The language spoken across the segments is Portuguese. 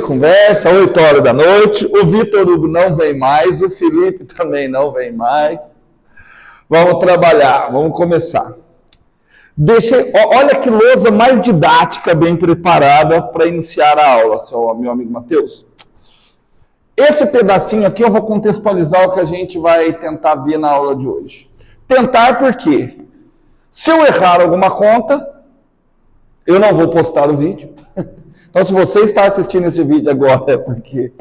conversa, 8 horas da noite. O Vitor Hugo não vem mais, o Felipe também não vem mais. Vamos trabalhar, vamos começar. Olha que lousa mais didática, bem preparada para iniciar a aula, meu amigo Matheus. Esse pedacinho aqui eu vou contextualizar o que a gente vai tentar ver na aula de hoje. Tentar porque, se eu errar alguma conta, eu não vou postar o vídeo. Então, se você está assistindo esse vídeo agora, é porque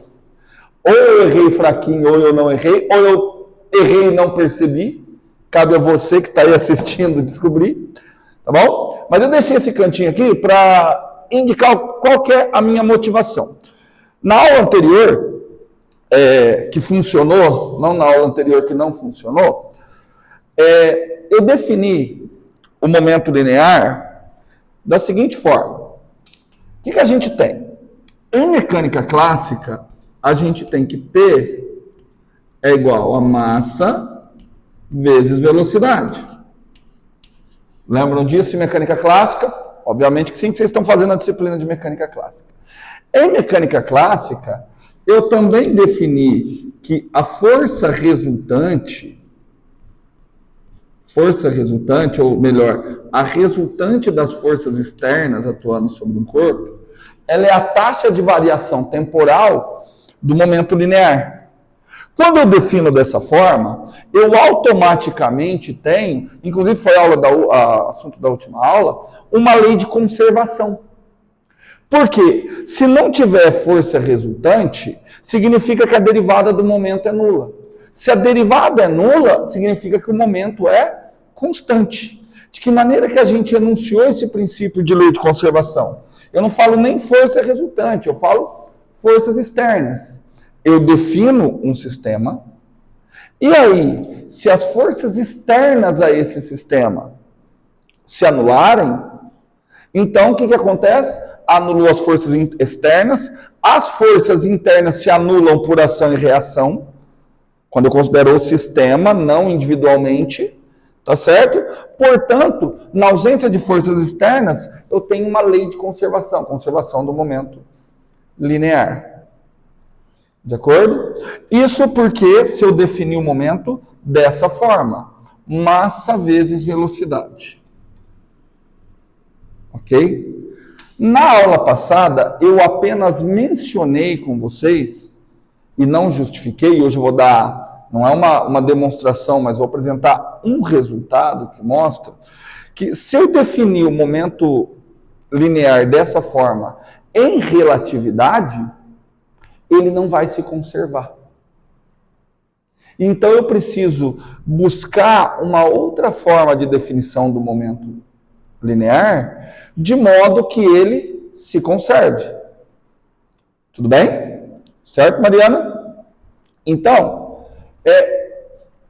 ou eu errei fraquinho, ou eu não errei, ou eu errei e não percebi. Cabe a você que está aí assistindo descobrir, tá bom? Mas eu deixei esse cantinho aqui para indicar qual que é a minha motivação. Na aula anterior, que funcionou, não na aula anterior que não funcionou, eu defini o momento linear da seguinte forma. O que a gente tem? Em mecânica clássica, a gente tem que P é igual a massa vezes velocidade. Lembram disso em mecânica clássica? Obviamente que sim, vocês estão fazendo a disciplina de mecânica clássica. Em mecânica clássica, eu também defini que a força resultante, ou melhor, a resultante das forças externas atuando sobre um corpo, ela é a taxa de variação temporal do momento linear. Quando eu defino dessa forma, eu automaticamente tenho, inclusive foi assunto da última aula, uma lei de conservação. Porque se não tiver força resultante, significa que a derivada do momento é nula. Se a derivada é nula, significa que o momento é constante. De que maneira que a gente enunciou esse princípio de lei de conservação? Eu não falo nem força resultante, eu falo forças externas. Eu defino um sistema, e aí, se as forças externas a esse sistema se anularem, então o que acontece? Anulou as forças externas, as forças internas se anulam por ação e reação, quando eu considero o sistema, não individualmente, tá certo? Portanto, na ausência de forças externas, eu tenho uma lei de conservação do momento linear. De acordo? Isso porque se eu definir o momento dessa forma, massa vezes velocidade. Ok? Na aula passada, eu apenas mencionei com vocês, e não justifiquei, hoje eu vou dar, não é uma demonstração, mas vou apresentar um resultado que mostra que se eu definir o momento linear dessa forma em relatividade, ele não vai se conservar. Então eu preciso buscar uma outra forma de definição do momento linear, de modo que ele se conserve. Tudo bem? Certo, Mariana? Então,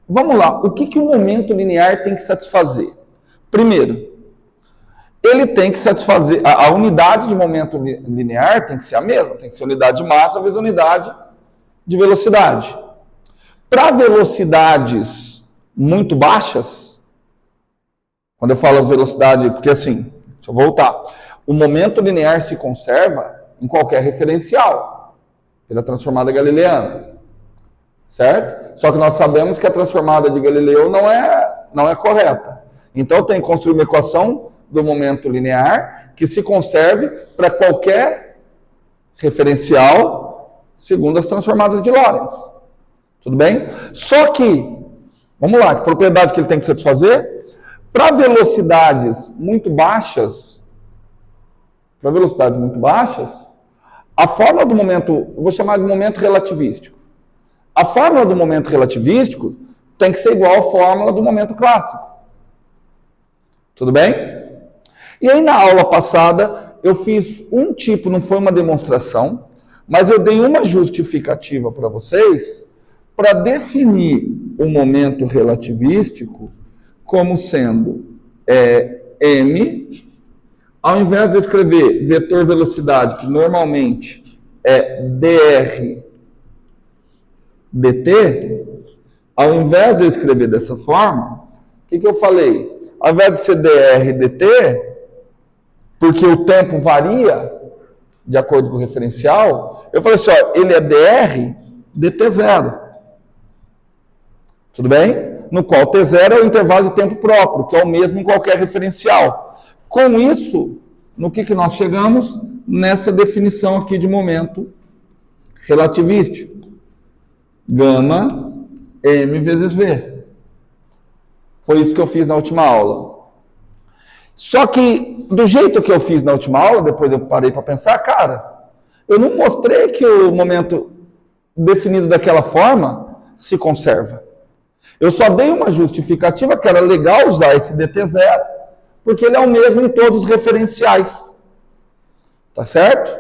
vamos lá. O que o momento linear tem que satisfazer? Primeiro, ele tem que satisfazer, a unidade de momento linear tem que ser a mesma, tem que ser unidade de massa vezes unidade de velocidade. Para velocidades muito baixas, quando eu falo velocidade, porque assim, deixa eu voltar, o momento linear se conserva em qualquer referencial, pela transformada galileana, certo? Só que nós sabemos que a transformada de Galileu não é correta. Então eu tenho que construir uma equação do momento linear que se conserve para qualquer referencial segundo as transformadas de Lorentz. Tudo bem? Só que, vamos lá, que propriedade que ele tem que satisfazer? Para velocidades muito baixas, a fórmula do momento, eu vou chamar de momento relativístico. A fórmula do momento relativístico tem que ser igual à fórmula do momento clássico. Tudo bem? E aí, na aula passada, eu fiz um tipo, não foi uma demonstração, mas eu dei uma justificativa para vocês para definir o momento relativístico como sendo m, ao invés de eu escrever vetor velocidade, que normalmente é dr dt, ao invés de eu escrever dessa forma, o que eu falei? Ao invés de ser dr dt, porque o tempo varia, de acordo com o referencial, eu falei assim, ó, ele é dr dt0. Tudo bem? No qual T0 é o intervalo de tempo próprio, que é o mesmo em qualquer referencial. Com isso, no que nós chegamos? Nessa definição aqui de momento relativístico. Gama m vezes v. Foi isso que eu fiz na última aula. Só que, do jeito que eu fiz na última aula, depois eu parei para pensar, cara, eu não mostrei que o momento definido daquela forma se conserva. Eu só dei uma justificativa que era legal usar esse dt0, porque ele é o mesmo em todos os referenciais. Tá certo?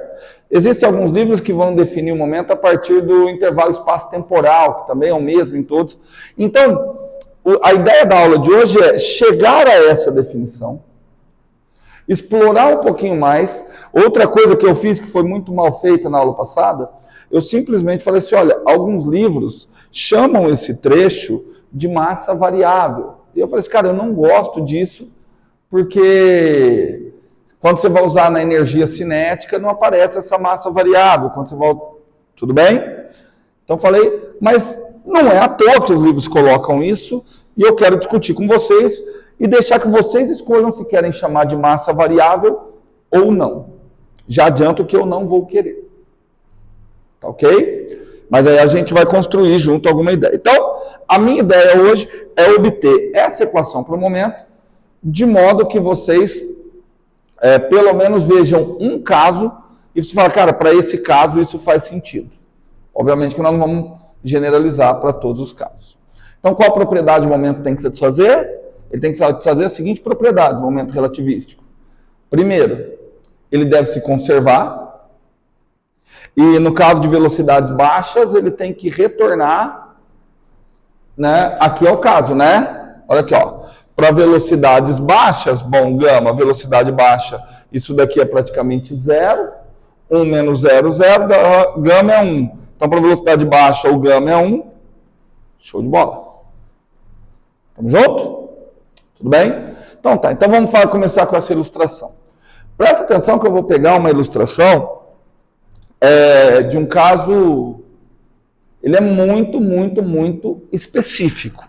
Existem alguns livros que vão definir o momento a partir do intervalo espaço-temporal, que também é o mesmo em todos. Então, a ideia da aula de hoje é chegar a essa definição, explorar um pouquinho mais. Outra coisa que eu fiz que foi muito mal feita na aula passada, eu simplesmente falei assim, olha, alguns livros chamam esse trecho de massa variável. E eu falei assim, cara, eu não gosto disso, porque quando você vai usar na energia cinética, não aparece essa massa variável. Quando você vai... Tudo bem? Então falei, mas não é à toa que os livros colocam isso, e eu quero discutir com vocês e deixar que vocês escolham se querem chamar de massa variável ou não. Já adianto que eu não vou querer. Tá ok? Mas aí a gente vai construir junto alguma ideia. Então, a minha ideia hoje é obter essa equação para o momento, de modo que vocês pelo menos vejam um caso e você fala, cara, para esse caso isso faz sentido. Obviamente que nós não vamos generalizar para todos os casos. Então, qual propriedade o momento tem que satisfazer? Ele tem que satisfazer as seguintes propriedades, o momento relativístico. Primeiro, ele deve se conservar. E no caso de velocidades baixas, ele tem que retornar, né? Aqui é o caso, né? Olha aqui, ó. Para velocidades baixas, bom, gama, velocidade baixa, isso daqui é praticamente zero. 1 menos 0, 0, gama é 1. Então, para velocidade baixa, o gama é 1. Show de bola. Tamo junto? Tudo bem? Então tá, então vamos começar com essa ilustração. Presta atenção que eu vou pegar uma ilustração de um caso, ele é muito, muito, muito específico.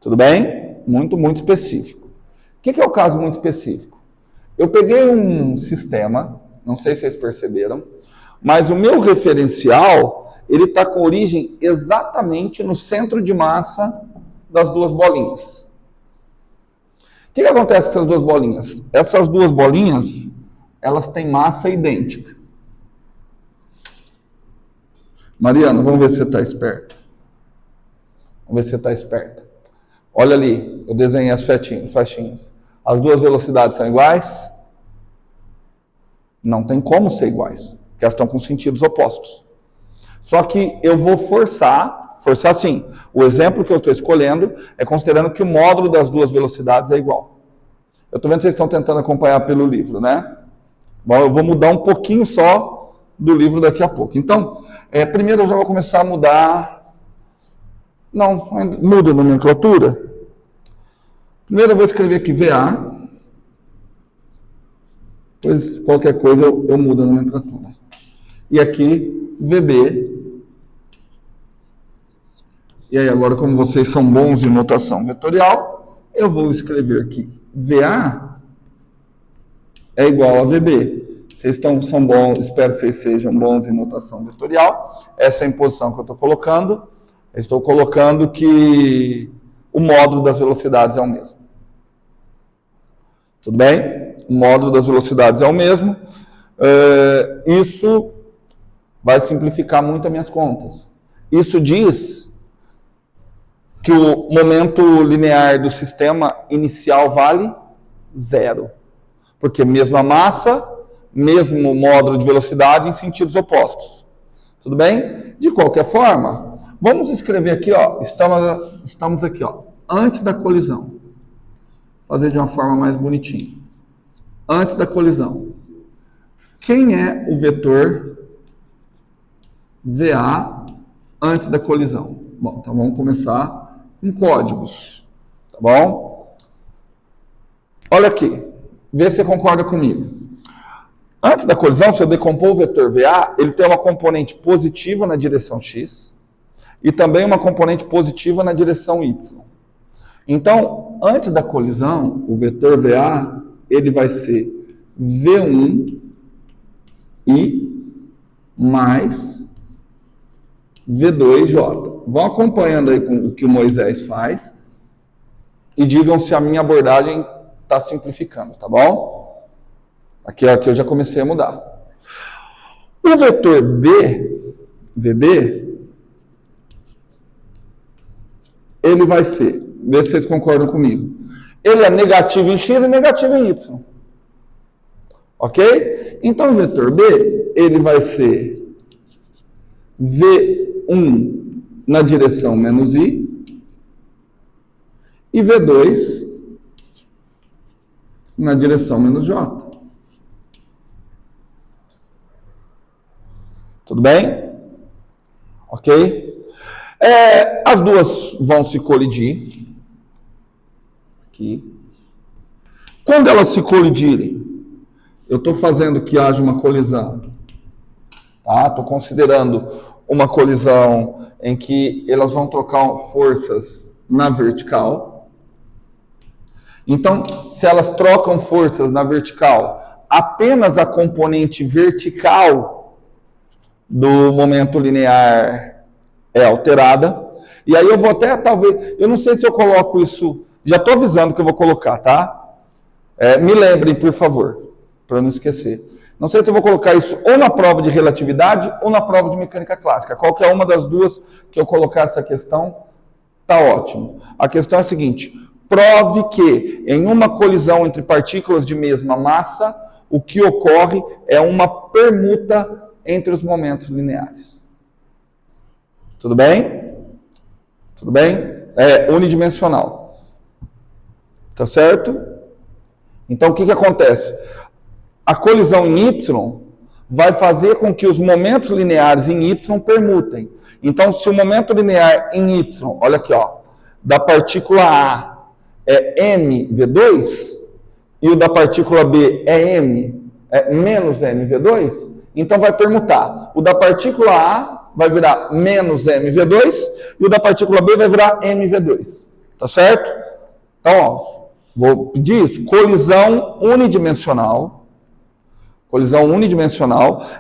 Tudo bem? Muito, muito específico. O que é o caso muito específico? Eu peguei um sistema, não sei se vocês perceberam, mas o meu referencial, ele está com origem exatamente no centro de massa das duas bolinhas. O que acontece com essas duas bolinhas? Essas duas bolinhas, elas têm massa idêntica. Mariana, vamos ver se você está esperta. Vamos ver se você está esperta. Olha ali, eu desenhei as faixinhas. As duas velocidades são iguais? Não tem como ser iguais, porque elas estão com sentidos opostos. Só que eu vou forçar assim. O exemplo que eu estou escolhendo é considerando que o módulo das duas velocidades é igual. Eu estou vendo que vocês estão tentando acompanhar pelo livro, né? Bom, eu vou mudar um pouquinho só do livro daqui a pouco. Então, primeiro eu já vou começar a mudar... Não, muda a nomenclatura. Primeiro eu vou escrever aqui VA. Depois, qualquer coisa, eu mudo a nomenclatura. E aqui, VB. E aí, agora, como vocês são bons em notação vetorial, eu vou escrever aqui VA é igual a VB. Vocês são bons, espero que vocês sejam bons em notação vetorial. Essa é a imposição que eu estou colocando. Eu estou colocando que o módulo das velocidades é o mesmo. Tudo bem? O módulo das velocidades é o mesmo. Isso vai simplificar muito as minhas contas. Isso diz que o momento linear do sistema inicial vale 0. Porque mesma massa, mesmo módulo de velocidade em sentidos opostos. Tudo bem? De qualquer forma, vamos escrever aqui, ó, estamos aqui, ó, antes da colisão. Fazer de uma forma mais bonitinha. Antes da colisão. Quem é o vetor VA antes da colisão? Bom, então vamos começar com códigos. Tá bom? Olha aqui. Vê se você concorda comigo. Antes da colisão, se eu decompor o vetor VA, ele tem uma componente positiva na direção X e também uma componente positiva na direção Y. Então, antes da colisão, o vetor VA, ele vai ser V1 I mais V2J. Vão acompanhando aí com o que o Moisés faz e digam se a minha abordagem está simplificando, tá bom? Aqui eu já comecei a mudar. O vetor B, VB, ele vai ser, vê se vocês concordam comigo, ele é negativo em X e negativo em Y. Ok? Então o vetor B, ele vai ser V1 na direção menos I e V2 na direção menos J. Tudo bem? Ok? As duas vão se colidir. Aqui. Quando elas se colidirem, eu estou fazendo que haja uma colisão. Tá? Estou considerando uma colisão em que elas vão trocar forças na vertical. Então, se elas trocam forças na vertical, apenas a componente vertical do momento linear é alterada. E aí eu vou até, talvez, eu não sei se eu coloco isso, já estou avisando que eu vou colocar, tá? Me lembrem, por favor, para eu não esquecer. Não sei se eu vou colocar isso ou na prova de relatividade ou na prova de mecânica clássica. Qualquer uma das duas que eu colocar essa questão, tá ótimo. A questão é a seguinte: prove que em uma colisão entre partículas de mesma massa, o que ocorre é uma permuta entre os momentos lineares. Tudo bem? Tudo bem? É unidimensional. Tá certo? Então o que acontece? A colisão em Y vai fazer com que os momentos lineares em Y permutem. Então, se o momento linear em Y, olha aqui, ó, da partícula A é mv2 e o da partícula B é menos mv2, então vai permutar. O da partícula A vai virar menos mv2 e o da partícula B vai virar mv2. Tá certo? Então, ó, vou pedir isso. Colisão unidimensional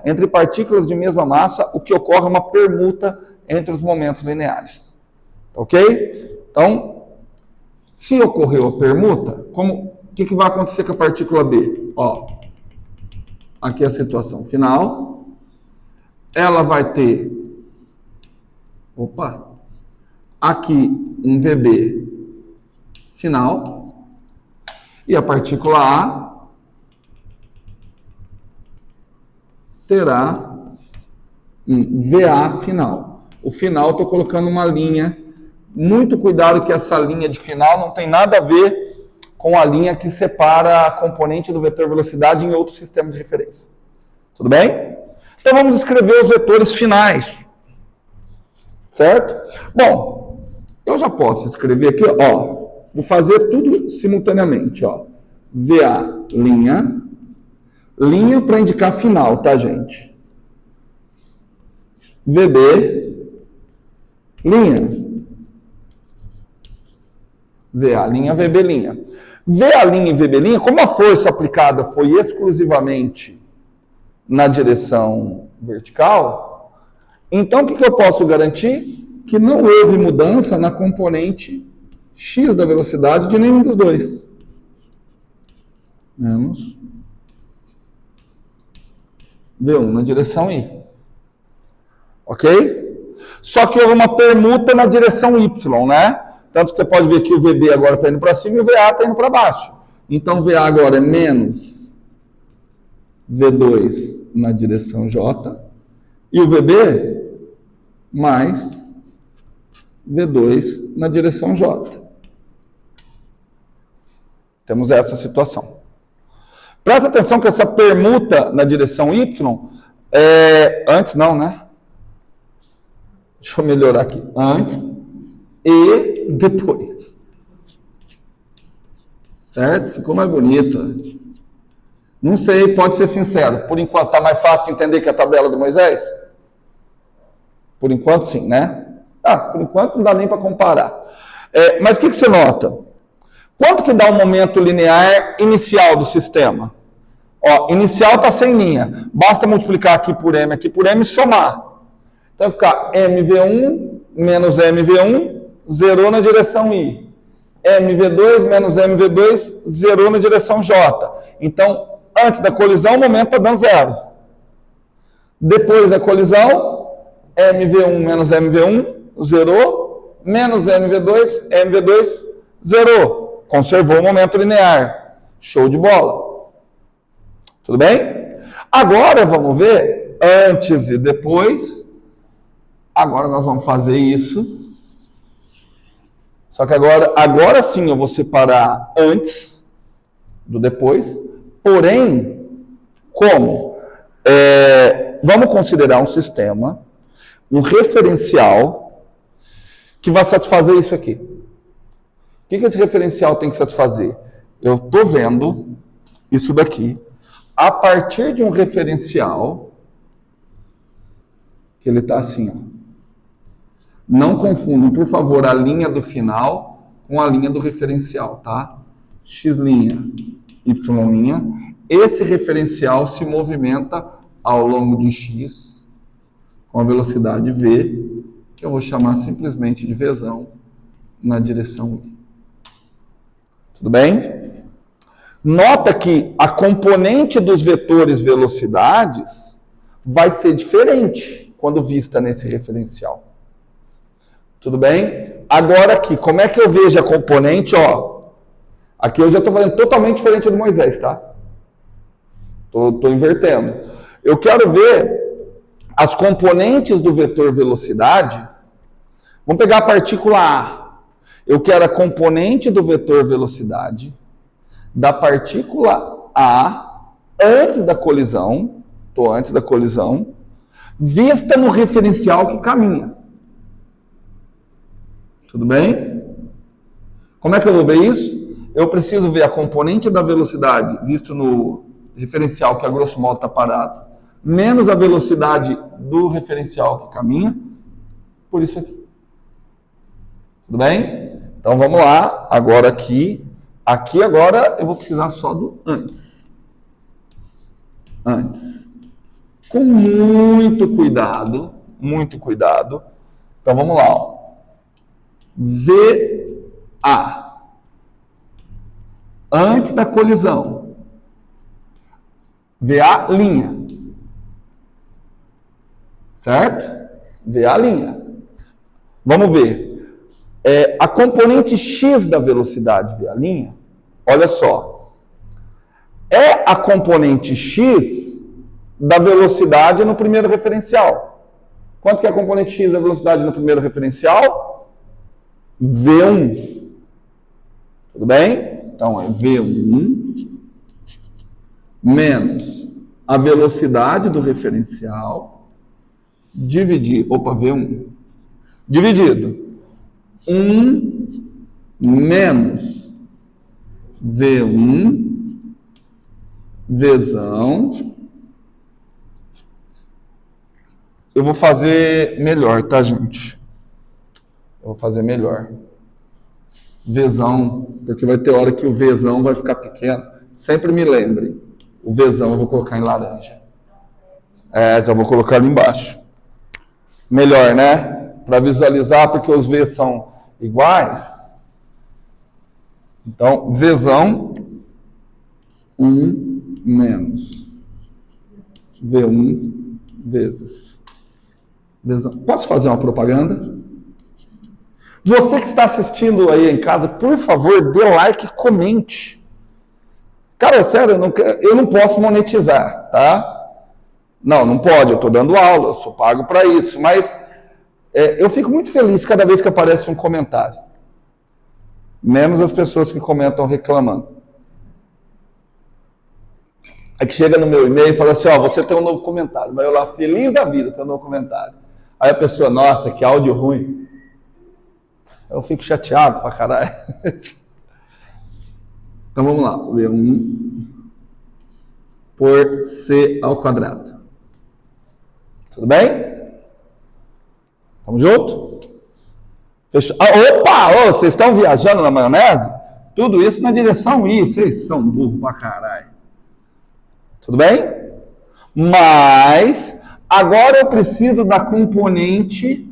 entre partículas de mesma massa, o que ocorre é uma permuta entre os momentos lineares. Ok? Então, se ocorreu a permuta, o que vai acontecer com a partícula B? Ó, aqui é a situação final. Ela vai ter, aqui um VB final. E a partícula A terá um VA final. O final, estou colocando uma linha. Muito cuidado que essa linha de final não tem nada a ver com a linha que separa a componente do vetor velocidade em outro sistema de referência. Tudo bem? Então vamos escrever os vetores finais. Certo? Bom, eu já posso escrever aqui, ó. Vou fazer tudo simultaneamente, ó. VA, linha para indicar final, tá, gente? VB, linha. VA, linha, VB, linha. VA, linha e VB, linha, como a força aplicada foi exclusivamente na direção vertical, então o que eu posso garantir? Que não houve mudança na componente x da velocidade de nenhum dos dois. Menos V1 na direção I. Ok? Só que houve uma permuta na direção Y, né? Tanto que você pode ver que o VB agora está indo para cima e o VA está indo para baixo. Então, o VA agora é menos V2 na direção J. E o VB mais V2 na direção J. Temos essa situação. Presta atenção que essa permuta na direção Y antes não, né? Deixa eu melhorar aqui. Antes e depois. Certo? Ficou mais bonito. Não sei, pode ser sincero. Por enquanto, está mais fácil de entender que a tabela do Moisés? Por enquanto, sim, né? Por enquanto não dá nem para comparar. Mas o que você nota? Quanto que dá o momento linear inicial do sistema? Ó, inicial está sem linha. Basta multiplicar aqui por M e somar. Então vai ficar MV1 menos MV1, zerou na direção I. MV2 menos MV2, zerou na direção J. Então, antes da colisão, o momento está dando zero. Depois da colisão, MV1 menos MV1, zerou, menos MV2, MV2, zerou. Conservou o momento linear. Show de bola. Tudo bem? Agora vamos ver antes e depois. Agora nós vamos fazer isso. Só que agora sim eu vou separar antes do depois. Porém, como? Vamos considerar um sistema, um referencial, que vai satisfazer isso aqui. O que esse referencial tem que satisfazer? Eu estou vendo isso daqui a partir de um referencial que ele está assim, ó. Não confundam, por favor, a linha do final com a linha do referencial, tá? X', Y'. Esse referencial se movimenta ao longo de X com a velocidade V, que eu vou chamar simplesmente de Vzão, na direção I. Tudo bem? Nota que a componente dos vetores velocidades vai ser diferente quando vista nesse referencial. Tudo bem? Agora aqui, como é que eu vejo a componente? Ó, aqui eu já estou fazendo totalmente diferente do Moisés, tá? Estou invertendo. Eu quero ver as componentes do vetor velocidade. Vamos pegar a partícula A. Eu quero a componente do vetor velocidade da partícula A antes da colisão. Estou antes da colisão. Vista no referencial que caminha. Tudo bem? Como é que eu vou ver isso? Eu preciso ver a componente da velocidade visto no referencial que a grosso modo está parado, menos a velocidade do referencial que caminha, por isso aqui. Tudo bem? Então vamos lá, agora aqui agora eu vou precisar só do antes. Antes. Com muito cuidado. Então vamos lá, ó. VA. Antes da colisão. VA linha. Certo? VA linha. Vamos ver. A componente X da velocidade VA linha, olha só. É a componente X da velocidade no primeiro referencial. Quanto que é a componente X da velocidade no primeiro referencial? V1. Tudo bem? Então é V1 menos a velocidade do referencial V1 dividido 1 menos V1 Vzão. Eu vou fazer melhor, tá, gente? Eu vou fazer melhor. Vzão, porque vai ter hora que o Vzão vai ficar pequeno. Sempre me lembrem. O Vzão eu vou colocar em laranja. Já vou colocar ali embaixo. Melhor, né? Para visualizar, porque os V são iguais. Então, Vzão 1 menos V1 vezes Vzão. Posso fazer uma propaganda? Você que está assistindo aí em casa, por favor, dê like e comente. Cara, sério, eu não posso monetizar, tá? Não pode, eu estou dando aula, eu sou pago para isso, mas eu fico muito feliz cada vez que aparece um comentário. Menos as pessoas que comentam reclamando. É que chega no meu e-mail e fala assim, ó, você tem um novo comentário. Vai eu lá, feliz da vida, tem um novo comentário. Aí a pessoa, nossa, que áudio ruim. Eu fico chateado pra caralho. Então vamos lá. V1 por C ao quadrado. Tudo bem? Tamo junto? Fechou? Opa! Vocês estão viajando na maionese? Tudo isso na direção I. Vocês são burros pra caralho. Tudo bem? Mas, agora eu preciso da componente...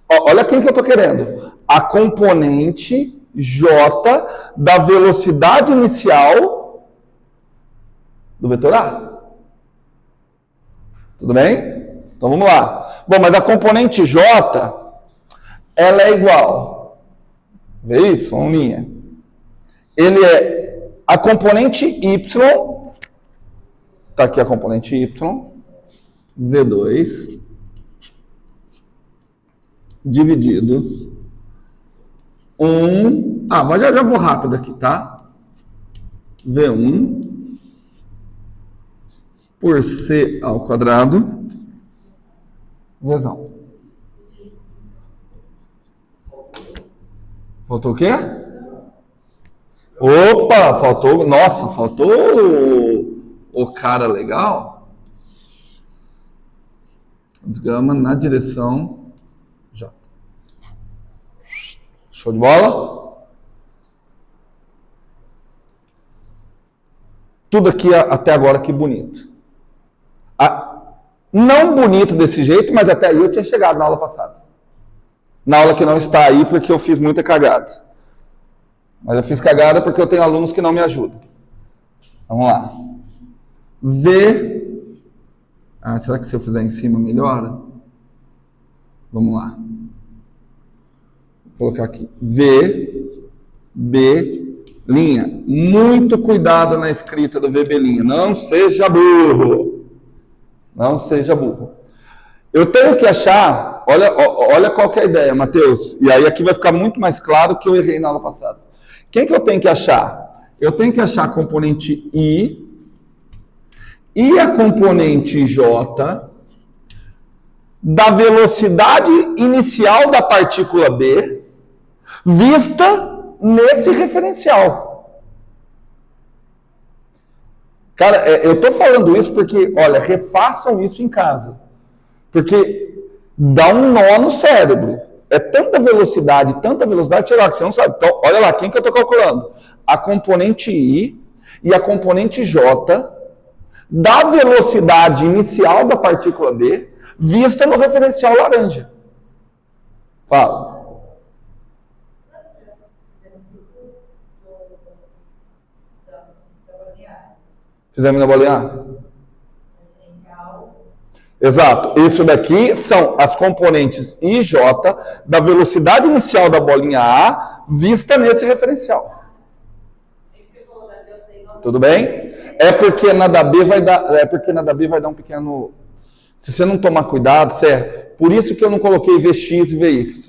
Olha quem que eu estou querendo. A componente J da velocidade inicial do vetor A. Tudo bem? Então vamos lá. Bom, mas a componente J, ela é igual. VY'. Ele é a componente Y. Está aqui a componente Y. V2 dividido 1... mas já vou rápido aqui, tá? V1 por C ao quadrado vezão. Faltou o quê? Opa, faltou... Nossa, faltou o cara legal. Desgama na direção... Show de bola? Tudo aqui até agora que bonito. Não bonito desse jeito, mas até aí eu tinha chegado na aula passada. Na aula que não está aí porque eu fiz muita cagada. Mas eu fiz cagada porque eu tenho alunos que não me ajudam. Vamos lá. V... será que se eu fizer em cima melhora? Vamos lá. Vou colocar aqui. V, B, linha. Muito cuidado na escrita do VB linha. Não seja burro. Não seja burro. Eu tenho que achar... Olha qual que é a ideia, Matheus. E aí aqui vai ficar muito mais claro que eu errei na aula passada. Quem que eu tenho que achar? Eu tenho que achar a componente I e a componente J da velocidade inicial da partícula B vista nesse referencial. Cara, eu estou falando isso porque, olha, refaçam isso em casa. Porque dá um nó no cérebro. É tanta velocidade, sei lá, que você não sabe. Então, olha lá, quem que eu estou calculando? A componente I e a componente J da velocidade inicial da partícula B vista no referencial laranja. Fala. Fizemos na bolinha A? Exato. Isso daqui são as componentes I e J da velocidade inicial da bolinha A vista nesse referencial. Tudo bem? É porque na da B vai dar um pequeno... Se você não tomar cuidado, certo? Por isso que eu não coloquei Vx e Vy.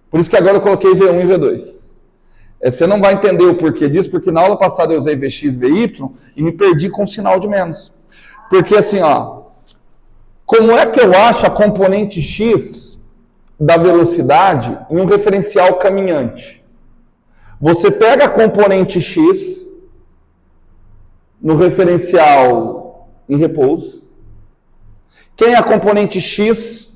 Por isso que agora eu coloquei V1 e V2. Você não vai entender o porquê disso, porque na aula passada eu usei Vx e Vy e me perdi com um sinal de menos. Porque assim, como é que eu acho a componente X da velocidade em um referencial caminhante? Você pega a componente X no referencial em repouso. Quem é a componente X?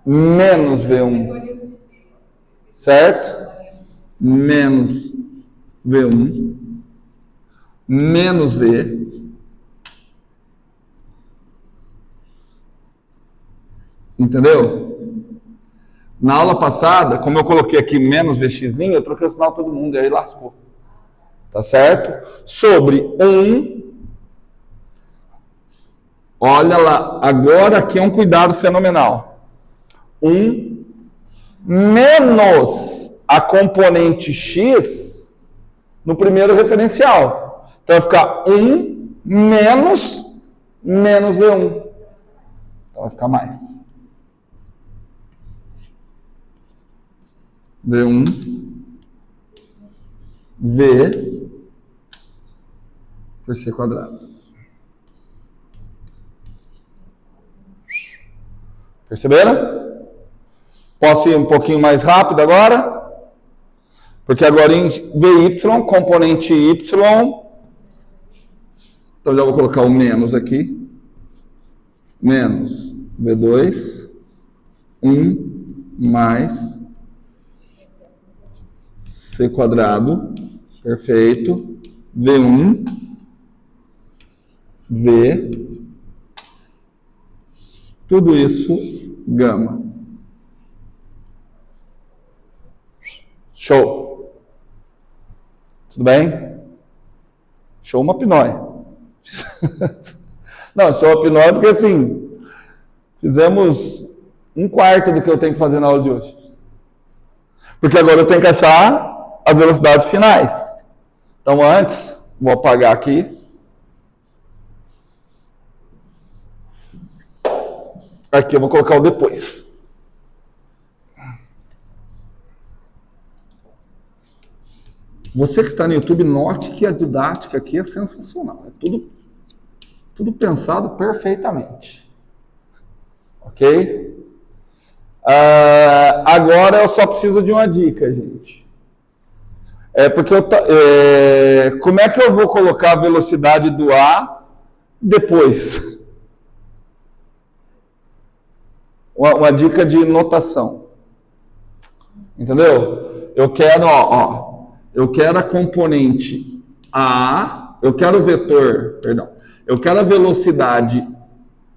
Menos V1. Certo? Menos V1. Menos V. Entendeu? Na aula passada, como eu coloquei aqui menos Vx', eu troquei o sinal todo mundo, e aí lascou. Tá certo? Sobre 1. Olha lá, agora aqui é um cuidado fenomenal. 1 menos a componente X no primeiro referencial. Então vai ficar 1 menos V1. Então vai ficar mais. V1 V por C quadrado. Perceberam? Posso ir um pouquinho mais rápido agora? Porque agora em VY, componente Y, então já vou colocar o menos aqui. Menos V2, 1 mais C quadrado, perfeito, V1, V, tudo isso, gama. Show. Tudo bem? Show uma pinóia. Não, show uma pinóia porque assim, fizemos 1/4 do que eu tenho que fazer na aula de hoje. Porque agora eu tenho que achar as velocidades finais. Então antes, vou apagar aqui. Aqui eu vou colocar o depois. Você que está no YouTube, note que a didática aqui é sensacional. É tudo pensado perfeitamente. Ok? Agora eu só preciso de uma dica, gente. Porque como é que eu vou colocar a velocidade do A depois? Uma dica de notação. Entendeu? Eu quero, eu quero a componente A, eu quero o vetor, perdão, eu quero a velocidade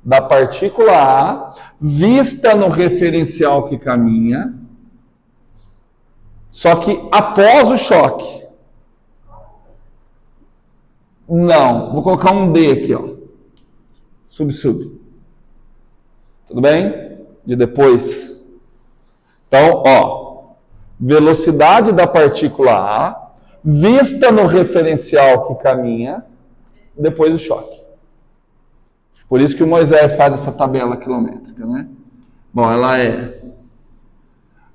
da partícula A vista no referencial que caminha, só que após o choque. Não, vou colocar um D aqui, ó. Sub. Tudo bem? De depois. Então, velocidade da partícula A vista no referencial que caminha depois do choque. Por isso que o Moisés faz essa tabela quilométrica, né? Bom, ela é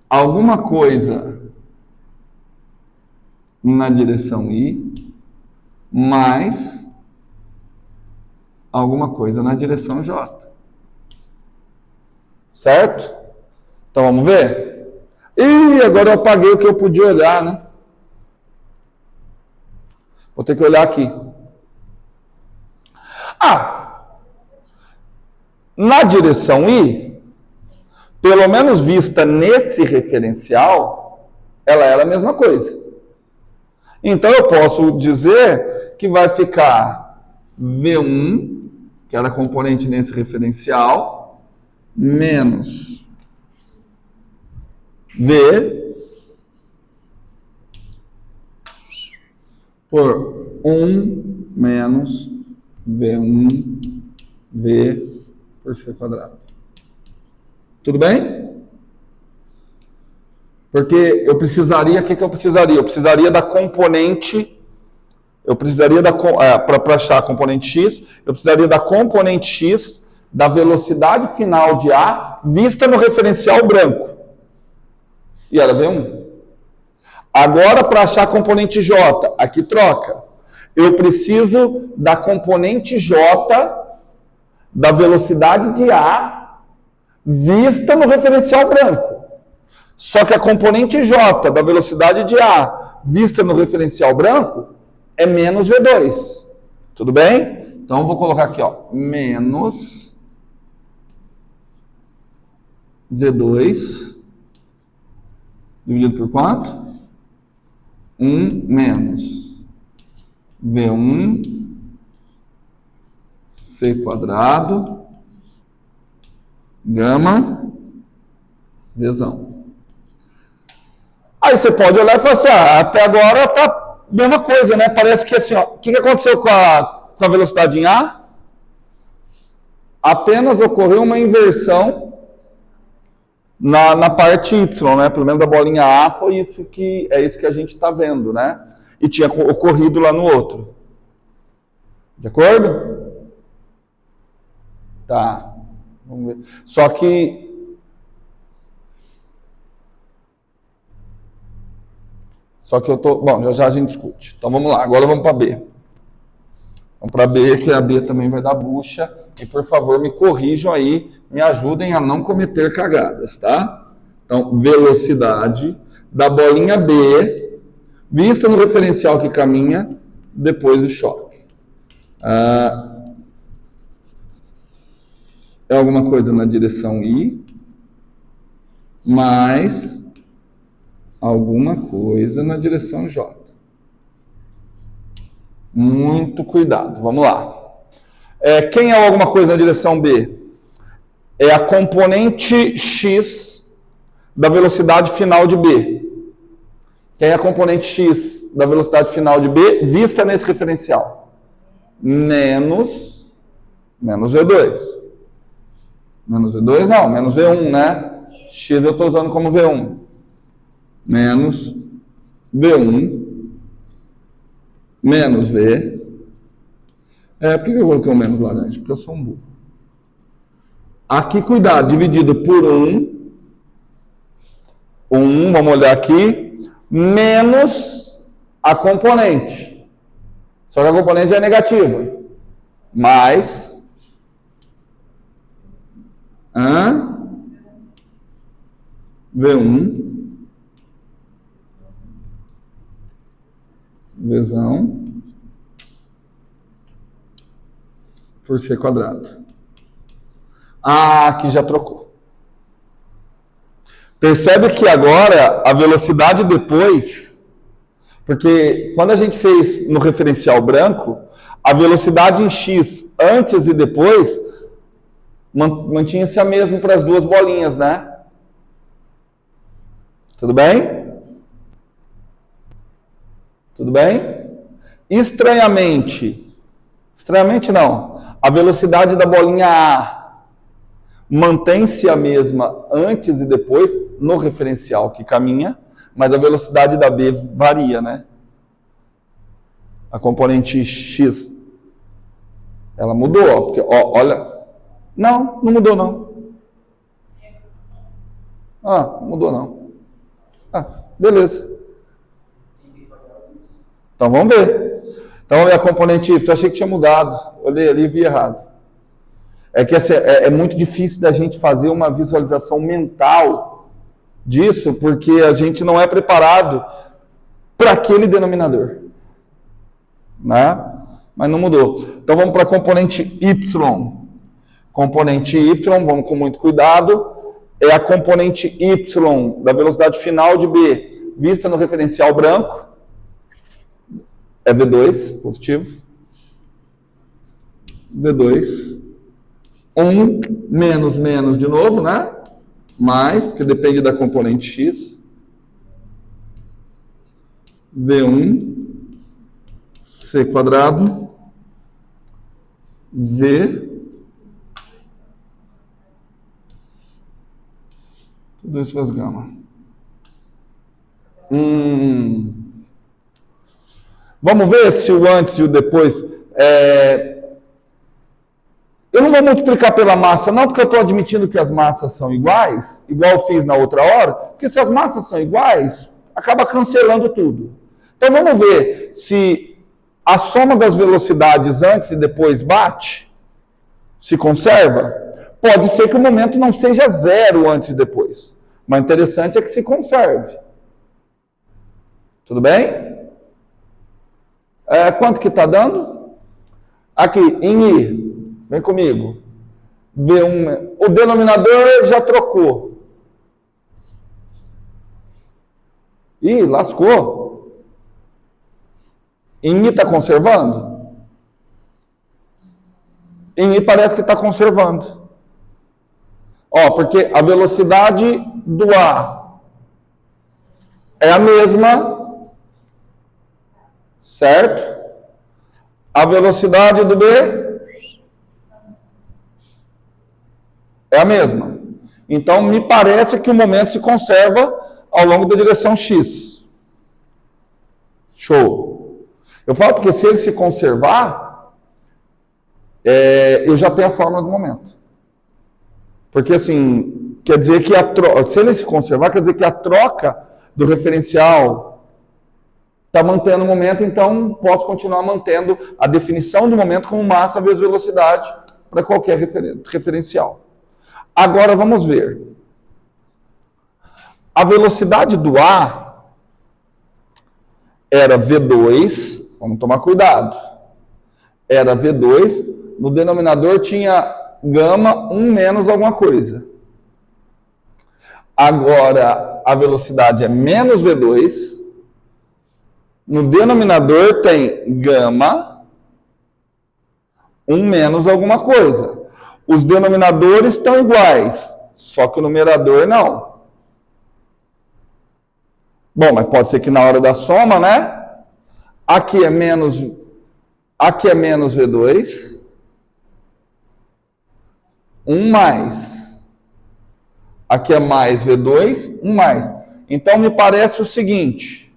alguma coisa na direção I mais alguma coisa na direção J. Certo? Então vamos ver? Ih, agora eu apaguei o que eu podia olhar, né? Vou ter que olhar aqui. Na direção I, pelo menos vista nesse referencial, ela era a mesma coisa. Então eu posso dizer que vai ficar V1, que era a componente nesse referencial, menos V por 1 menos V1 V por C quadrado. Tudo bem? Porque eu precisaria, o que eu precisaria? Eu precisaria da componente, para achar a componente X, eu precisaria da componente X da velocidade final de A vista no referencial branco. E era V1. Agora, para achar a componente J, aqui troca. Eu preciso da componente J da velocidade de A vista no referencial branco. Só que a componente J da velocidade de A vista no referencial branco é menos V2. Tudo bem? Então eu vou colocar aqui, menos V2 dividido por quanto? 1 menos V1 C quadrado gama Vzão. Aí você pode olhar e falar assim, até agora tá a mesma coisa, né? Parece que assim, o que aconteceu com a velocidade em A? Apenas ocorreu uma inversão na parte Y, né? Pelo menos da bolinha A foi isso que a gente está vendo, né? E tinha ocorrido lá no outro. De acordo? Tá. Vamos ver. Só que eu tô... Bom, já a gente discute. Então vamos lá, agora vamos para B. Vamos para B, que a B também vai dar bucha. E por favor, me corrijam aí, me ajudem a não cometer cagadas, tá? Então, velocidade da bolinha B vista no referencial que caminha depois do choque. É alguma coisa na direção I, mais alguma coisa na direção J. Muito cuidado, vamos lá. Quem é alguma coisa na direção B? É a componente X da velocidade final de B. Quem é a componente X da velocidade final de B vista nesse referencial? Menos V2. Menos V2 não, menos V1, né? X eu estou usando como V1. Menos V1 menos V. Por que eu coloquei um menos laranja? Porque eu sou um burro. Aqui, cuidado, dividido por 1. 1, vamos olhar aqui, menos a componente. Só que a componente é negativa. Mais V1 Vzão por C quadrado. Aqui já trocou. Percebe que agora a velocidade depois, porque quando a gente fez no referencial branco, a velocidade em X antes e depois mantinha-se a mesma para as duas bolinhas, né? Tudo bem? Tudo bem? Estranhamente não, a velocidade da bolinha A mantém-se a mesma antes e depois no referencial que caminha, mas a velocidade da B varia, né? A componente X, ela mudou, porque, olha, não mudou não. Não mudou não. Beleza. Então vamos ver. Então vamos ver a componente Y. Eu achei que tinha mudado. Olhei ali e vi errado. É que é muito difícil da gente fazer uma visualização mental disso, porque a gente não é preparado para aquele denominador. Né? Mas não mudou. Então vamos para a componente Y. Componente Y, vamos com muito cuidado. É a componente Y da velocidade final de B, vista no referencial branco. É V2, positivo. V2. 1 menos de novo, né? Mais, porque depende da componente X. V1 C quadrado V. Tudo isso faz gama. Vamos ver se o antes e o depois. Eu não vou multiplicar pela massa, não, porque eu estou admitindo que as massas são iguais, igual eu fiz na outra hora, porque se as massas são iguais, acaba cancelando tudo. Então vamos ver se a soma das velocidades antes e depois bate, se conserva. Pode ser que o momento não seja zero antes e depois, mas o interessante é que se conserve. Tudo bem? Quanto que está dando? Aqui, em I. Vem comigo. V1. O denominador já trocou. Ih, lascou. Em I está conservando? Em I parece que está conservando. Porque a velocidade do A é a mesma, certo? A velocidade do B é a mesma. Então, me parece que o momento se conserva ao longo da direção X. Show. Eu falo porque se ele se conservar, eu já tenho a fórmula do momento. Porque, assim, quer dizer que se ele se conservar, quer dizer que a troca do referencial está mantendo o momento, então posso continuar mantendo a definição do momento como massa vezes velocidade para qualquer referencial. Agora vamos ver. A velocidade do A era V2, vamos tomar cuidado, era V2, no denominador tinha gama 1 menos alguma coisa. Agora, a velocidade é menos V2, no denominador tem gama 1 menos alguma coisa. Os denominadores estão iguais, só que o numerador não. Bom, mas pode ser que na hora da soma, né? Aqui é menos V2, 1 mais. Aqui é mais V2, 1 mais. Então, me parece o seguinte.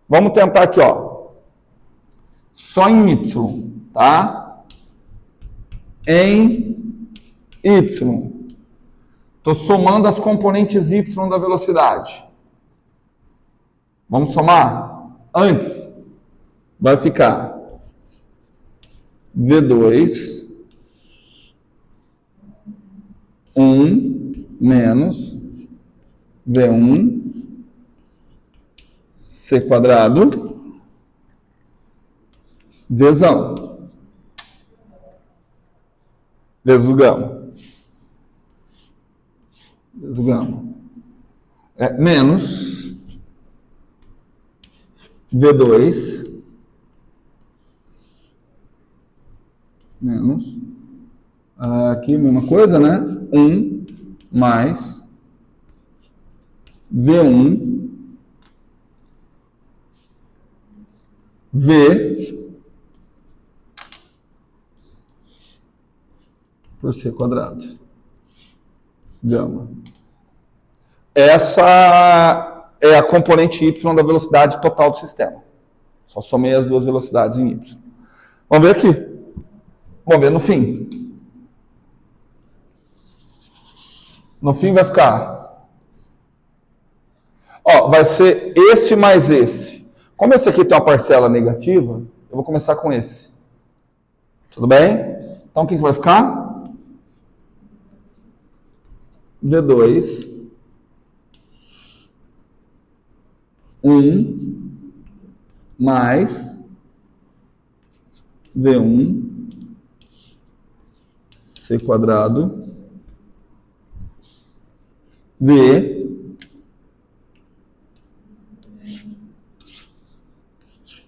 Vamos tentar aqui, ó. Só em Y, tá? Em Y. Estou somando as componentes Y da velocidade. Vamos somar? Antes, vai ficar V2, 1 menos V1, C quadrado, Vzão, vezes o gama. Vezes o gama. Menos V2 menos aqui mesma coisa, né? 1 mais V1 V por C quadrado. Gama. Essa é a componente Y da velocidade total do sistema. Só somei as duas velocidades em Y. Vamos ver aqui. Vamos ver no fim. No fim vai ficar. Ó, vai ser esse mais esse. Como esse aqui tem uma parcela negativa, eu vou começar com esse. Tudo bem? Então o que vai ficar? V2 1 mais V1 C quadrado V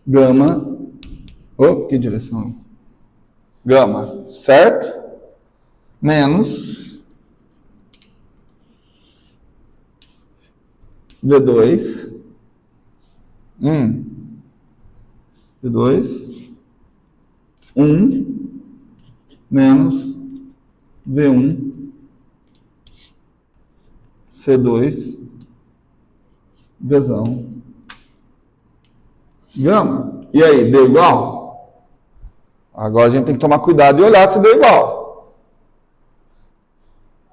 gama, que direção? Gama, certo? Menos V2 V2 1 menos V1 C2 Vzão gama. E aí, deu igual? Agora a gente tem que tomar cuidado e olhar se deu igual.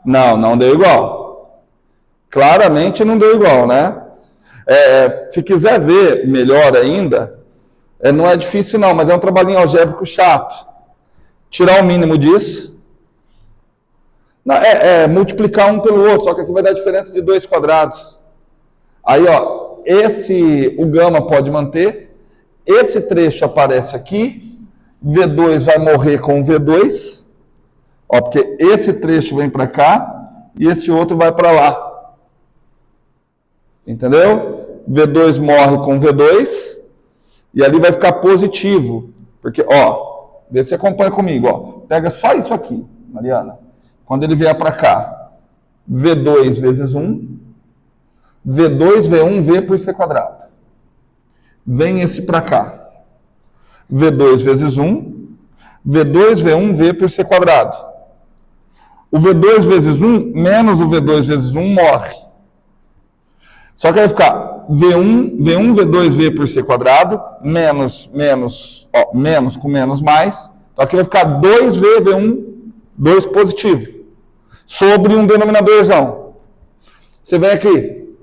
Não, não deu igual. Claramente não deu igual, né? Se quiser ver melhor ainda, não é difícil não, mas é um trabalhinho algébrico chato. Tirar o mínimo disso. Não, multiplicar um pelo outro, só que aqui vai dar diferença de 2 quadrados. Aí, ó, o gama pode manter. Esse trecho aparece aqui. V2 vai morrer com o V2. Ó, porque esse trecho vem para cá e esse outro vai para lá. Entendeu? V2 morre com V2 e ali vai ficar positivo. Porque, ó, vê se você acompanha comigo, ó. Pega só isso aqui, Mariana. Quando ele vier para cá, V2 vezes 1, V2, V1, V por C quadrado. Vem esse para cá. V2 vezes 1, V2, V1, V por C quadrado. O V2 vezes 1 menos o V2 vezes 1 morre. Só que vai ficar V1, V2, V por C quadrado, menos com menos mais. Então aqui vai ficar 2V, V1, 2 positivo. Sobre um denominadorzão. Você vem aqui.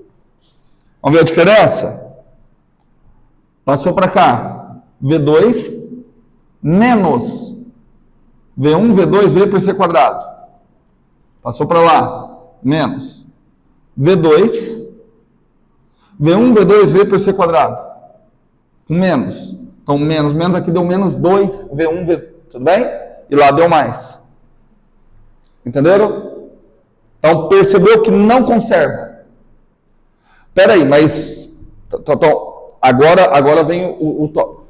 Vamos ver a diferença? Passou para cá. V2 menos V1, V2, V por C quadrado. Passou para lá. Menos. V2, V1, V2, V por C quadrado. Com menos. Então, menos aqui deu menos 2 V1, V2. Tudo bem? E lá deu mais. Entenderam? Então, percebeu que não conserva. Espera aí, mas... Agora vem o top.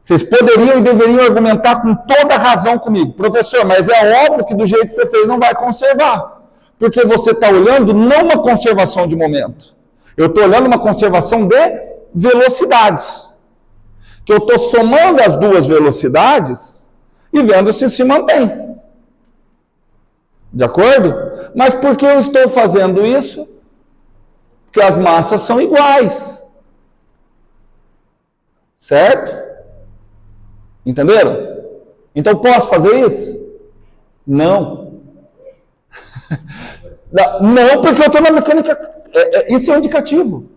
Vocês poderiam e deveriam argumentar com toda razão comigo. Professor, mas é óbvio que do jeito que você fez não vai conservar. Porque você está olhando não uma conservação de momento. Eu estou olhando uma conservação de velocidades. Que eu estou somando as duas velocidades e vendo se mantém. De acordo? Mas por que eu estou fazendo isso? Porque as massas são iguais. Certo? Entenderam? Então posso fazer isso? Não. Não, porque eu estou na mecânica. Isso é um indicativo.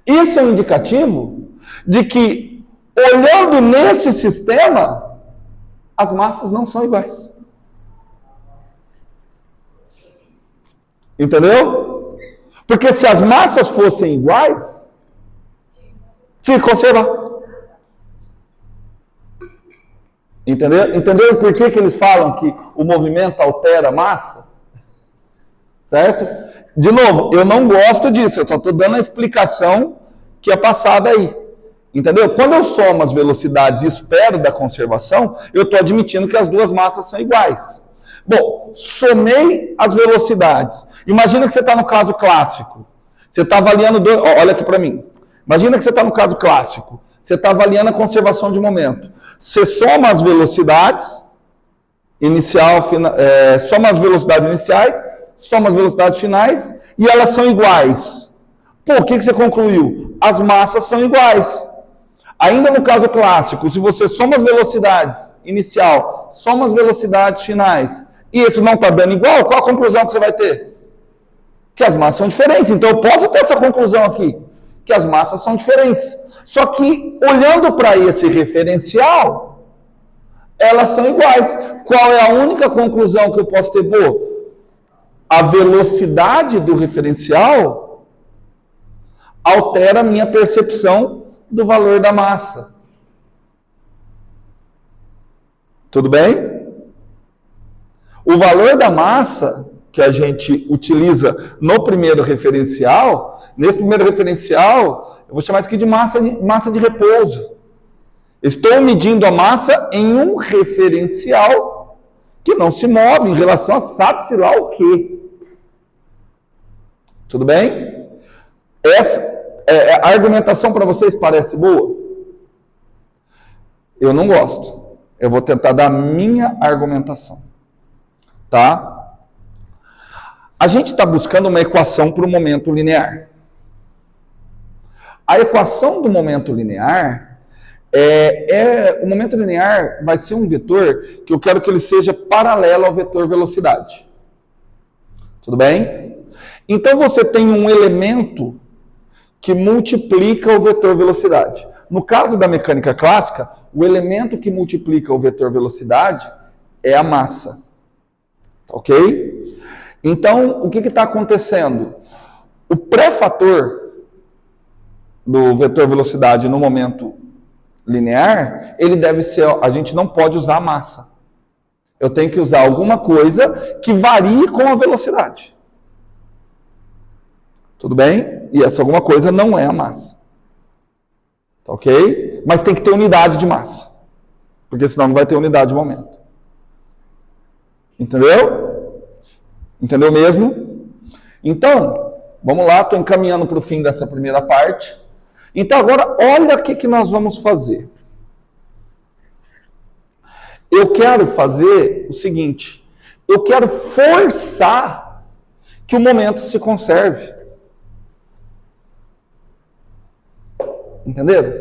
Isso é um indicativo de que, olhando nesse sistema, as massas não são iguais. Entendeu? Porque se as massas fossem iguais, tinha que conservar. Entendeu por que eles falam que o movimento altera a massa? Certo? De novo, eu não gosto disso, eu só estou dando a explicação que é passada aí. Entendeu? Quando eu somo as velocidades e espero da conservação, eu estou admitindo que as duas massas são iguais. Bom, somei as velocidades. Imagina que você está no caso clássico. Você está avaliando... Olha aqui para mim. Imagina que você está no caso clássico. Você está avaliando a conservação de momento. Você soma as velocidades soma as velocidades iniciais, soma as velocidades finais e elas são iguais. Pô, o que você concluiu? As massas são iguais. Ainda no caso clássico, se você soma as velocidades inicial, soma as velocidades finais e isso não está dando igual, qual a conclusão que você vai ter? Que as massas são diferentes. Então eu posso ter essa conclusão aqui, que as massas são diferentes. Só que, olhando para esse referencial, elas são iguais. Qual é a única conclusão que eu posso ter? Pô, a velocidade do referencial altera a minha percepção do valor da massa. Tudo bem? O valor da massa que a gente utiliza no primeiro referencial, nesse primeiro referencial, eu vou chamar isso aqui de massa de repouso. Estou medindo a massa em um referencial que não se move em relação a sabe-se lá o quê. Tudo bem? A argumentação para vocês parece boa? Eu não gosto. Eu vou tentar dar a minha argumentação. Tá? A gente está buscando uma equação para o momento linear. A equação do momento linear o momento linear vai ser um vetor que eu quero que ele seja paralelo ao vetor velocidade. Tudo bem? Então você tem um elemento que multiplica o vetor velocidade. No caso da mecânica clássica, o elemento que multiplica o vetor velocidade é a massa. Ok? Então, o que está acontecendo? O pré-fator do vetor velocidade no momento linear, ele deve ser... A gente não pode usar a massa. Eu tenho que usar alguma coisa que varie com a velocidade. Tudo bem? E essa alguma coisa não é a massa. Ok? Mas tem que ter unidade de massa. Porque senão não vai ter unidade de momento. Entendeu? Entendeu mesmo? Então, vamos lá, estou encaminhando para o fim dessa primeira parte. Então agora, olha o que nós vamos fazer. Eu quero fazer o seguinte. Eu quero forçar que o momento se conserve. Entenderam?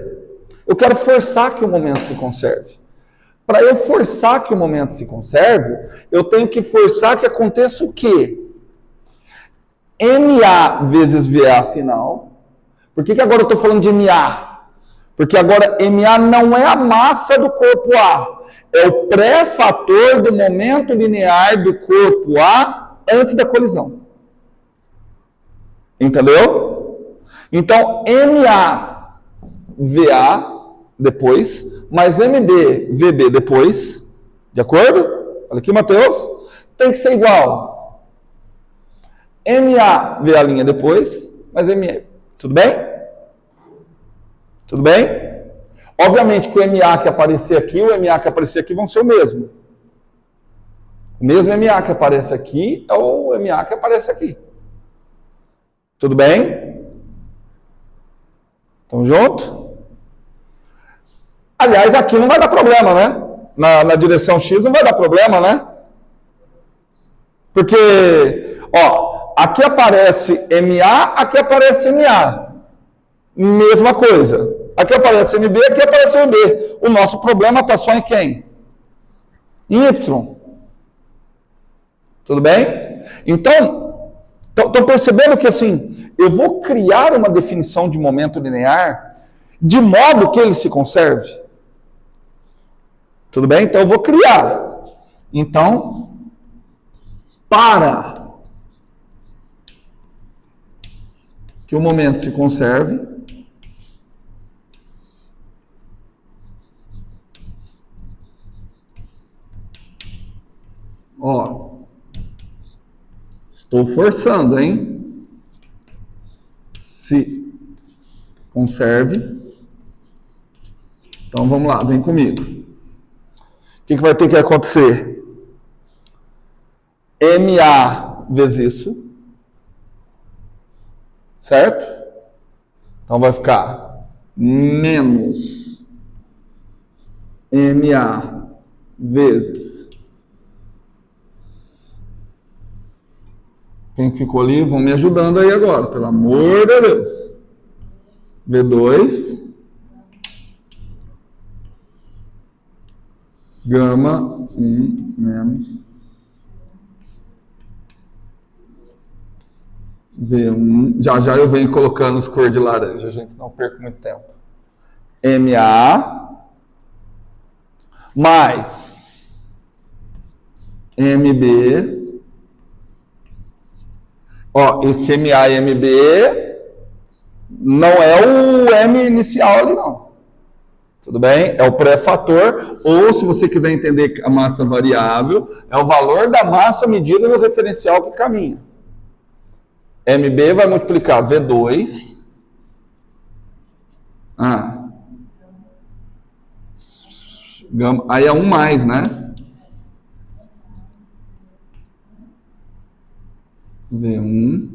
Eu quero forçar que o momento se conserve. Para eu forçar que o momento se conserve, eu tenho que forçar que aconteça o quê? MA vezes VA final. Por que agora eu estou falando de MA? Porque agora MA não é a massa do corpo A. É o pré-fator do momento linear do corpo A antes da colisão. Entendeu? Então, MA VA depois, mais MB, VB depois, de acordo? Olha aqui, Matheus. Tem que ser igual. MA, VA' depois, mais ME. Tudo bem? Tudo bem? Obviamente que o MA que aparecer aqui e o MA que aparecer aqui vão ser o mesmo. O mesmo MA que aparece aqui é o MA que aparece aqui. Tudo bem? Estamos juntos? Aliás, aqui não vai dar problema, né? Na direção X não vai dar problema, né? Porque, ó, aqui aparece MA, aqui aparece MA. Mesma coisa. Aqui aparece MB, aqui aparece MB. O nosso problema está só em quem? Em Y. Tudo bem? Então, estão percebendo que assim, eu vou criar uma definição de momento linear de modo que ele se conserve? Tudo bem? Então eu vou criar. Então, para que o momento se conserve, ó, estou forçando, hein? Se conserve. Então vamos lá, vem comigo. O que vai ter que acontecer? MA vezes isso. Certo? Então vai ficar menos MA vezes. Quem ficou ali, vão me ajudando aí agora, pelo amor de Deus. V2 gama 1 menos V1. Já eu venho colocando os cor de laranja, gente, não perco muito tempo. MA mais MB. Ó, esse MA e MB não é o M inicial ali, não. Tudo bem? É o pré-fator, ou se você quiser entender a massa variável, é o valor da massa medida no referencial que caminha. MB vai multiplicar V2. Aí é 1 mais, né? V1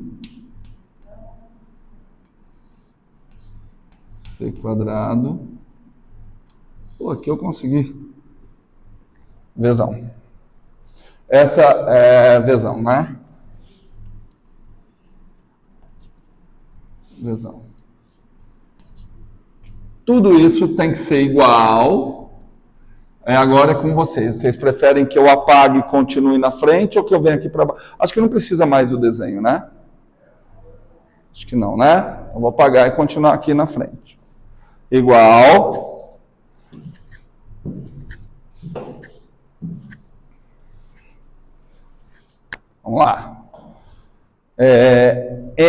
C quadrado. Pô, aqui eu consegui. Vzão. Essa é Vzão, né? Vzão. Tudo isso tem que ser igual. Agora é com vocês. Vocês preferem que eu apague e continue na frente ou que eu venha aqui para baixo? Acho que não precisa mais do desenho, né? Acho que não, né? Eu vou apagar e continuar aqui na frente. Igual. Vamos lá.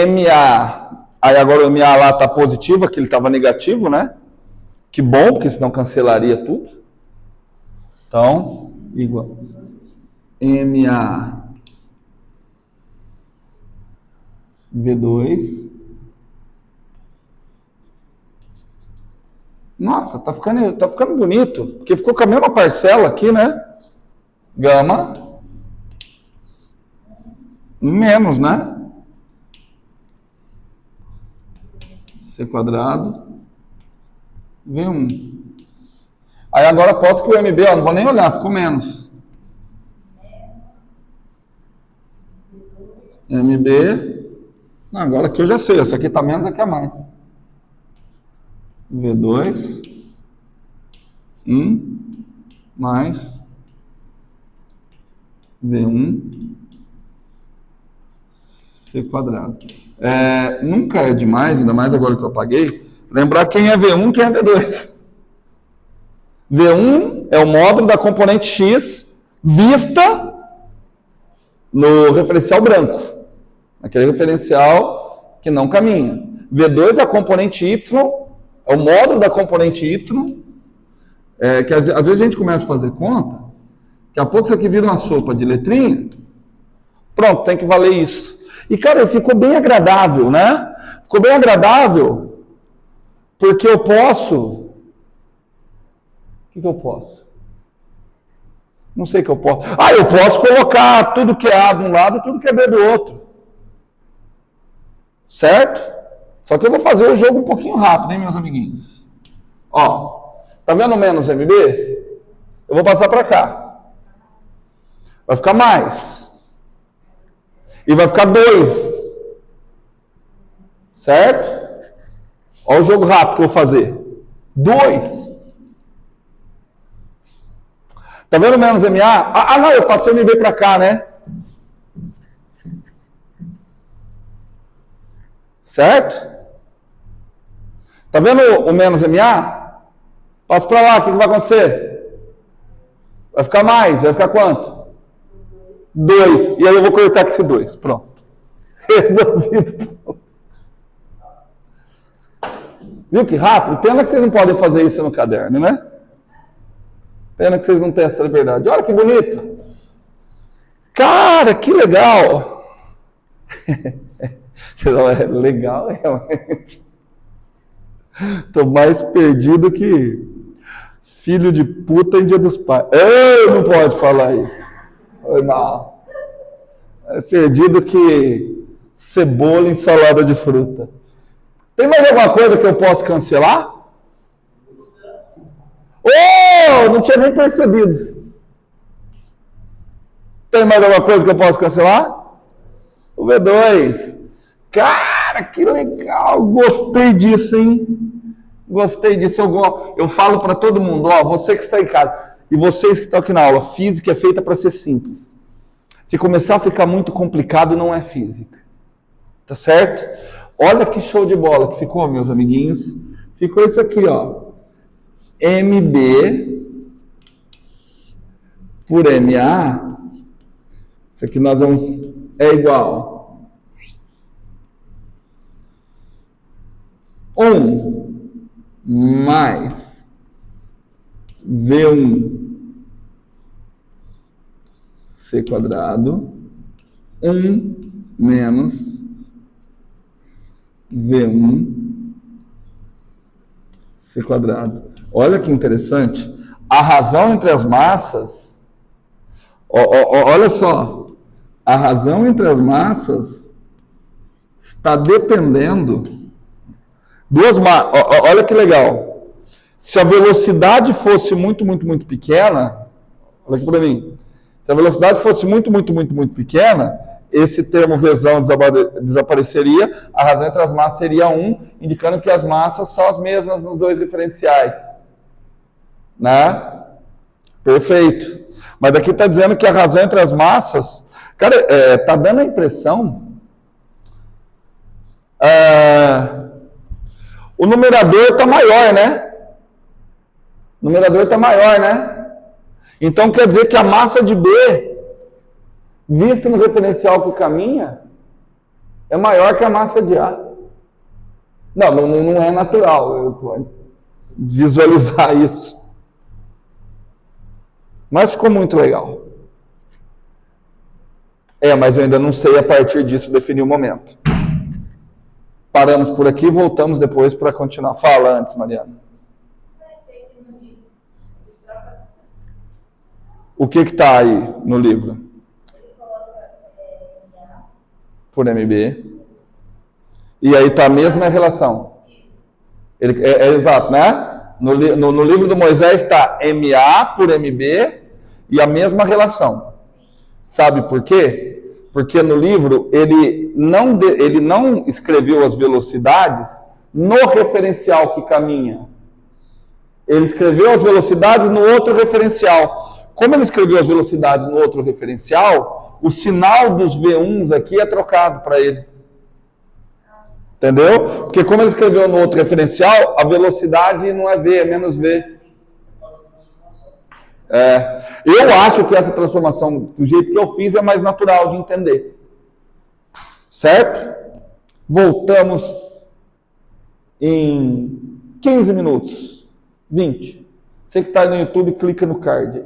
MA. Aí agora o MA lá está positivo, aqui ele estava negativo, né? Que bom, porque senão cancelaria tudo. Então, igual. MA V2. Nossa, tá ficando bonito, porque ficou com a mesma parcela aqui, né? Gama menos, né? C quadrado V1. Aí agora posso que o MB, ó, não vou nem olhar, ficou menos. MB. Não, agora aqui eu já sei, isso aqui está menos, aqui é mais. V2 mais V1 C quadrado. Nunca é demais, ainda mais agora que eu apaguei, lembrar quem é V1 e quem é V2. V1 é o módulo da componente X vista no referencial branco. Aquele referencial que não caminha. V2 é a componente Y, É o módulo da componente Y, que às vezes a gente começa a fazer conta, daqui a pouco isso aqui vira uma sopa de letrinha, pronto, tem que valer isso. E, cara, ficou bem agradável, né? Ficou bem agradável, porque eu posso... O que eu posso? Não sei o que eu posso. Ah, eu posso colocar tudo que é A de um lado e tudo que é B do outro. Certo? Só que eu vou fazer o jogo um pouquinho rápido, hein, meus amiguinhos? Ó, tá vendo menos MB? Eu vou passar para cá. Vai ficar mais. E vai ficar 2. Certo? Olha o jogo rápido que eu vou fazer. 2. Tá vendo menos MA? Ah, não, eu passei MB para cá, né? Certo? Tá vendo o menos MA? Passo para lá, o que vai acontecer? Vai ficar mais, vai ficar quanto? 2. E aí eu vou cortar com esse 2. Pronto. Resolvido. Viu que rápido? Pena que vocês não podem fazer isso no caderno, né? Pena que vocês não têm essa liberdade. Olha que bonito. Cara, que legal. Legal, realmente. Tô mais perdido que filho de puta em Dia dos Pais. Ei, não pode falar isso. Foi mal. É perdido que cebola em salada de fruta. Tem mais alguma coisa que eu posso cancelar? Oh, não tinha nem percebido. Tem mais alguma coisa que eu posso cancelar? O V2. Cara, que legal. Gostei disso, hein? Gostei disso. Eu falo para todo mundo, ó, você que está em casa e vocês que estão aqui na aula, física é feita para ser simples. Se começar a ficar muito complicado, não é física. Tá certo? Olha que show de bola que ficou, meus amiguinhos. Ficou isso aqui, ó. MB por MA. Isso aqui nós vamos... É igual. 1 mais V1 C quadrado. 1 menos V1 C quadrado. Olha que interessante. A razão entre as massas, olha só, a razão entre as massas está dependendo duas massas. Olha que legal. Se a velocidade fosse muito pequena, olha aqui para mim. Se a velocidade fosse muito pequena, esse termo Vzão desapareceria, a razão entre as massas seria 1, indicando que as massas são as mesmas nos dois diferenciais. Né? Perfeito. Mas daqui está dizendo que a razão entre as massas... Cara, está dando a impressão... o numerador está maior, né? O numerador está maior, né? Então quer dizer que a massa de B, vista no referencial que caminha, é maior que a massa de A. Não é natural eu visualizar isso. Mas ficou muito legal. Mas eu ainda não sei a partir disso definir o momento. Paramos por aqui e voltamos depois para continuar. Fala antes, Mariana. O que está aí no livro? Por MB. E aí está a mesma relação. É exato, né? No livro do Moisés está MA por MB e a mesma relação. Sabe por quê? Porque no livro ele não escreveu as velocidades no referencial que caminha. Ele escreveu as velocidades no outro referencial. Como ele escreveu as velocidades no outro referencial, o sinal dos V1s aqui é trocado para ele. Entendeu? Porque como ele escreveu no outro referencial, a velocidade não é V, é menos V. Eu acho que essa transformação, do jeito que eu fiz, é mais natural de entender. Certo? Voltamos em 15 minutos, 20. Você que está no YouTube, clica no card.